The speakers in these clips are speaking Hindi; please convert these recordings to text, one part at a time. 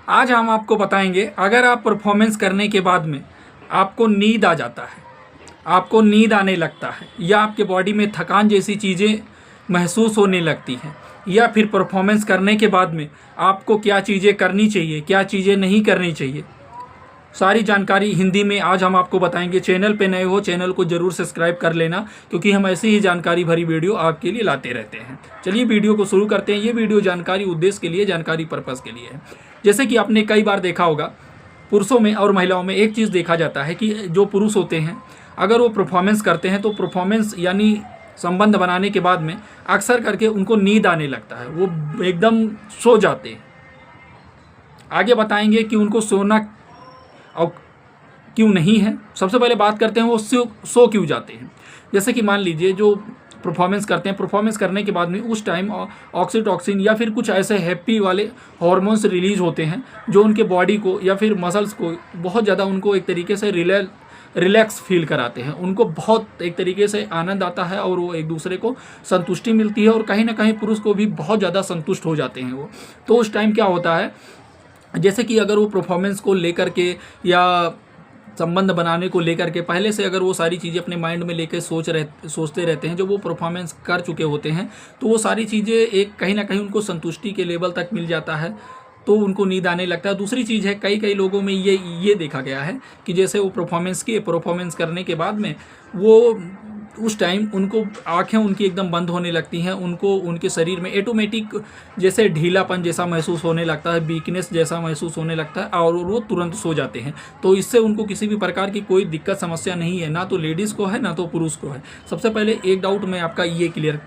आज हम आपको बताएंगे, अगर आप परफॉर्मेंस करने के बाद में आपको नींद आ जाता है, आपको नींद आने लगता है, या आपके बॉडी में थकान जैसी चीज़ें महसूस होने लगती हैं, या फिर परफॉर्मेंस करने के बाद में आपको क्या चीज़ें करनी चाहिए, क्या चीज़ें नहीं करनी चाहिए, सारी जानकारी हिंदी में आज हम आपको बताएंगे। चैनल पे नए हो, चैनल को जरूर सब्सक्राइब कर लेना, क्योंकि हम ऐसी ही जानकारी भरी वीडियो आपके लिए लाते रहते हैं। चलिए वीडियो को शुरू करते हैं। ये वीडियो जानकारी उद्देश्य के लिए, जानकारी पर्पज़ के लिए है। जैसे कि आपने कई बार देखा होगा, पुरुषों में और महिलाओं में एक चीज़ देखा जाता है कि जो पुरुष होते हैं, अगर वो परफॉर्मेंस करते हैं तो परफॉर्मेंस यानी संबंध बनाने के बाद में अक्सर करके उनको नींद आने लगता है, वो एकदम सो जाते हैं। आगे बताएंगे कि उनको सोना और क्यों नहीं है। सबसे पहले बात करते हैं वो सो क्यों जाते हैं। जैसे कि मान लीजिए जो परफॉर्मेंस करते हैं, परफॉर्मेंस करने के बाद में उस टाइम ऑक्सीटॉक्सिन या फिर कुछ ऐसे हैप्पी वाले हार्मोन्स रिलीज होते हैं जो उनके बॉडी को या फिर मसल्स को बहुत ज़्यादा उनको एक तरीके से रिलैक्स फील कराते हैं। उनको बहुत एक तरीके से आनंद आता है और वो एक दूसरे को संतुष्टि मिलती है, और कहीं ना कहीं पुरुष को भी बहुत ज़्यादा संतुष्ट हो जाते हैं वो। तो उस टाइम क्या होता है, जैसे कि अगर वो परफॉर्मेंस को लेकर के या संबंध बनाने को लेकर के पहले से अगर वो सारी चीज़ें अपने माइंड में लेकर सोचते रहते हैं, जो वो परफॉर्मेंस कर चुके होते हैं, तो वो सारी चीज़ें एक कहीं ना कहीं उनको संतुष्टि के लेवल तक मिल जाता है, तो उनको नींद आने लगता है। दूसरी चीज़ है, कई लोगों में ये देखा गया है कि जैसे वो परफॉर्मेंस करने के बाद में वो उस टाइम उनको आँखें उनकी एकदम बंद होने लगती हैं, उनको उनके शरीर में ऑटोमेटिक जैसे ढीलापन जैसा महसूस होने लगता है, वीकनेस जैसा महसूस होने लगता है, और वो तुरंत सो जाते हैं। तो इससे उनको किसी भी प्रकार की कोई दिक्कत समस्या नहीं है, ना तो लेडीज़ को है ना तो पुरुष को है। सबसे पहले एक डाउट मैं आपका ये क्लियर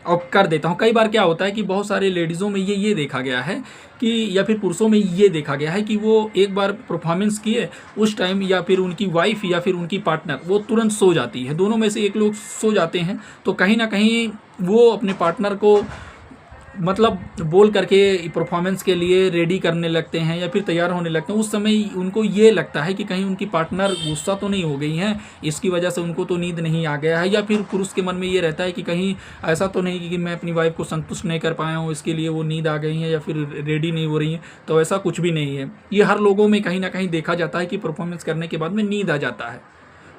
और कर देता हूँ। कई बार क्या होता है कि बहुत सारे लेडीज़ों में ये देखा गया है कि या फिर पुरुषों में ये देखा गया है कि वो एक बार परफॉर्मेंस किए उस टाइम, या फिर उनकी वाइफ या फिर उनकी पार्टनर वो तुरंत सो जाती है। दोनों में से एक लोग सो जाते हैं, तो कहीं ना कहीं वो अपने पार्टनर को मतलब बोल करके परफॉर्मेंस के लिए रेडी करने लगते हैं या फिर तैयार होने लगते हैं। उस समय उनको ये लगता है कि कहीं उनकी पार्टनर गुस्सा तो नहीं हो गई हैं, इसकी वजह से उनको तो नींद नहीं आ गया है, या फिर पुरुष के मन में ये रहता है कि कहीं ऐसा तो नहीं कि मैं अपनी वाइफ को संतुष्ट नहीं कर पाया हूँ, इसके लिए वो नींद आ गई हैं या फिर रेडी नहीं हो रही हैं। तो ऐसा कुछ भी नहीं है। ये हर लोगों में कहीं ना कहीं देखा जाता है कि परफॉर्मेंस करने के बाद में नींद आ जाता है।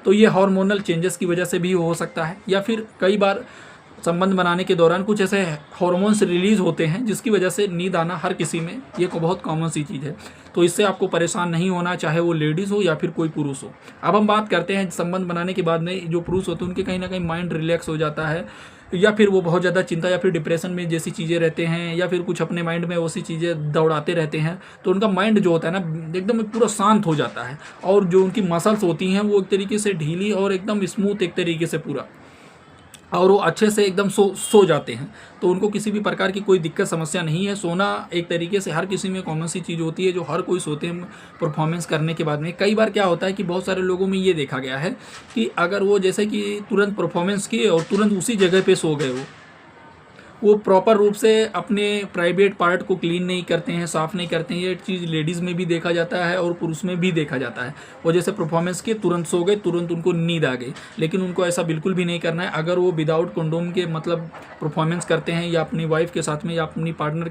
तो ये हार्मोनल चेंजेस की वजह से भी हो सकता है, या फिर कई बार संबंध बनाने के दौरान कुछ ऐसे हार्मोन्स रिलीज होते हैं जिसकी वजह से नींद आना हर किसी में ये को बहुत कॉमन सी चीज़ है। तो इससे आपको परेशान नहीं होना, चाहे वो लेडीज़ हो या फिर कोई पुरुष हो। अब हम बात करते हैं संबंध बनाने के बाद में जो पुरुष होते हैं उनके कहीं ना कहीं माइंड रिलैक्स हो जाता है, या फिर वो बहुत ज़्यादा चिंता या फिर डिप्रेशन में जैसी चीज़ें रहते हैं, या फिर कुछ अपने माइंड में वैसी चीज़ें दौड़ाते रहते हैं, तो उनका माइंड जो होता है ना एकदम पूरा शांत हो जाता है, और जो उनकी मसल्स होती हैं वो एक तरीके से ढीली और एकदम स्मूथ एक तरीके से पूरा, और वो अच्छे से एकदम सो जाते हैं। तो उनको किसी भी प्रकार की कोई दिक्कत समस्या नहीं है। सोना एक तरीके से हर किसी में कॉमन सी चीज़ होती है, जो हर कोई सोते हैं परफॉर्मेंस करने के बाद में। कई बार क्या होता है कि बहुत सारे लोगों में ये देखा गया है कि अगर वो जैसे कि तुरंत परफॉर्मेंस किए और तुरंत उसी जगह पे सो गए, वो प्रॉपर रूप से अपने प्राइवेट पार्ट को क्लीन नहीं करते हैं, साफ़ नहीं करते हैं। ये चीज़ लेडीज़ में भी देखा जाता है और पुरुष में भी देखा जाता है। वो जैसे परफॉर्मेंस के तुरंत सो गए, तुरंत उनको नींद आ गई, लेकिन उनको ऐसा बिल्कुल भी नहीं करना है। अगर वो विदाउट कंडोम के मतलब परफॉर्मेंस करते हैं, या अपनी वाइफ के साथ में या अपनी पार्टनर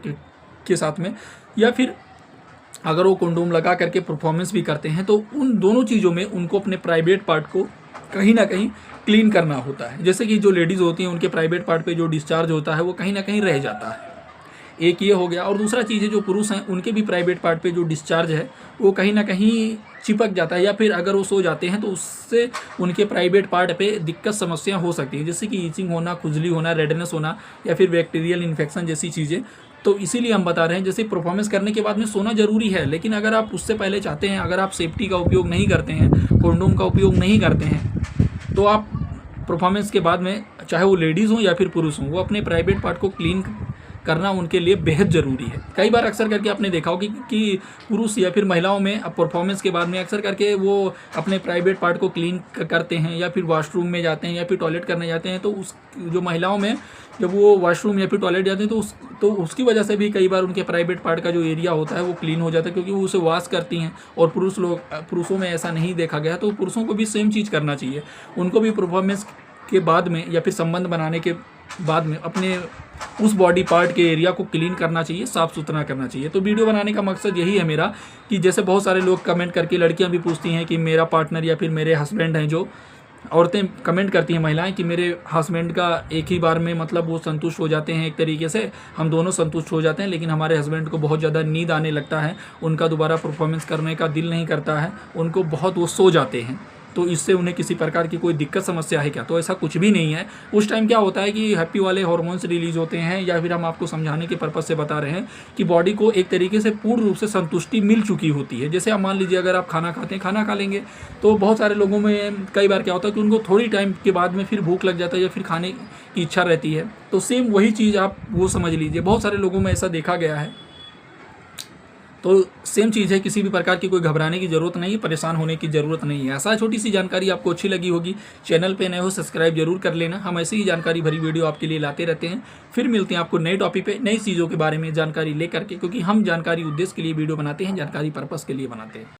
के साथ में, या फिर अगर वो कंडोम लगा करके परफॉर्मेंस भी करते हैं, तो उन दोनों चीज़ों में उनको अपने प्राइवेट पार्ट को कहीं ना कहीं क्लीन करना होता है। जैसे कि जो लेडीज़ होती हैं उनके प्राइवेट पार्ट पे जो डिस्चार्ज होता है वो कहीं ना कहीं रह जाता है, एक ये हो गया। और दूसरा चीज़ है, जो पुरुष हैं उनके भी प्राइवेट पार्ट पे जो डिस्चार्ज है वो कहीं ना कहीं चिपक जाता है, या फिर अगर वो सो जाते हैं तो उससे उनके प्राइवेट पार्ट पे दिक्कत समस्या हो सकती है, जैसे कि ईचिंग होना, खुजली होना, रेडनेस होना, या फिर बैक्टीरियल इन्फेक्शन जैसी चीज़ें। तो इसीलिए हम बता रहे हैं, जैसे परफॉर्मेंस करने के बाद में सोना जरूरी है, लेकिन अगर आप उससे पहले चाहते हैं, अगर आप सेफ्टी का उपयोग नहीं करते हैं, कंडोम का उपयोग नहीं करते हैं, तो आप परफॉर्मेंस के बाद में चाहे वो लेडीज़ हों या फिर पुरुष हों, वो अपने प्राइवेट पार्ट को क्लीन करना उनके लिए बेहद ज़रूरी है। कई बार अक्सर करके आपने देखा होगा कि पुरुष या फिर महिलाओं में अब परफॉर्मेंस के बाद में अक्सर करके वो अपने प्राइवेट पार्ट को क्लीन करते हैं, या फिर वॉशरूम में जाते हैं या फिर टॉयलेट करने जाते हैं। तो उस जो महिलाओं में जब वो वॉशरूम या फिर टॉयलेट जाते हैं तो उसकी वजह से भी कई बार उनके प्राइवेट पार्ट का जो एरिया होता है वो क्लीन हो जाता है, क्योंकि वो उसे वॉश करती हैं। और पुरुषों में ऐसा नहीं देखा गया, तो पुरुषों को भी सेम चीज़ करना चाहिए। उनको भी परफॉर्मेंस के बाद में या फिर संबंध बनाने के बाद में अपने उस बॉडी पार्ट के एरिया को क्लीन करना चाहिए, साफ़ सुथरा करना चाहिए। तो वीडियो बनाने का मकसद यही है मेरा कि जैसे बहुत सारे लोग कमेंट करके, लड़कियां भी पूछती हैं कि मेरा पार्टनर या फिर मेरे हस्बैंड हैं, जो औरतें कमेंट करती हैं महिलाएं कि मेरे हस्बैंड का एक ही बार में मतलब वो संतुष्ट हो जाते हैं, एक तरीके से हम दोनों संतुष्ट हो जाते हैं, लेकिन हमारे हस्बैंड को बहुत ज़्यादा नींद आने लगता है, उनका दोबारा परफॉर्मेंस करने का दिल नहीं करता है, उनको बहुत वो सो जाते हैं। तो इससे उन्हें किसी प्रकार की कोई दिक्कत समस्या है क्या? तो ऐसा कुछ भी नहीं है। उस टाइम क्या होता है कि हैप्पी वाले हार्मोन्स रिलीज होते हैं, या फिर हम आपको समझाने के पर्पज़ से बता रहे हैं कि बॉडी को एक तरीके से पूर्ण रूप से संतुष्टि मिल चुकी होती है। जैसे आप मान लीजिए अगर आप खाना खाते हैं, खाना खा लेंगे, तो बहुत सारे लोगों में कई बार क्या होता है कि उनको थोड़ी टाइम के बाद में फिर भूख लग जाता है या फिर खाने की इच्छा रहती है। तो सेम वही चीज़ आप वो समझ लीजिए, बहुत सारे लोगों में ऐसा देखा गया है। तो सेम चीज़ है, किसी भी प्रकार की कोई घबराने की ज़रूरत नहीं है, परेशान होने की ज़रूरत नहीं है। ऐसा छोटी सी जानकारी आपको अच्छी लगी होगी, चैनल पे नए हो सब्सक्राइब जरूर कर लेना। हम ऐसी ही जानकारी भरी वीडियो आपके लिए लाते रहते हैं। फिर मिलते हैं आपको नए टॉपिक पे, नई चीज़ों के बारे में जानकारी लेकर के, क्योंकि हम जानकारी उद्देश्य के लिए वीडियो बनाते हैं, जानकारी पर्पज़ के लिए बनाते हैं।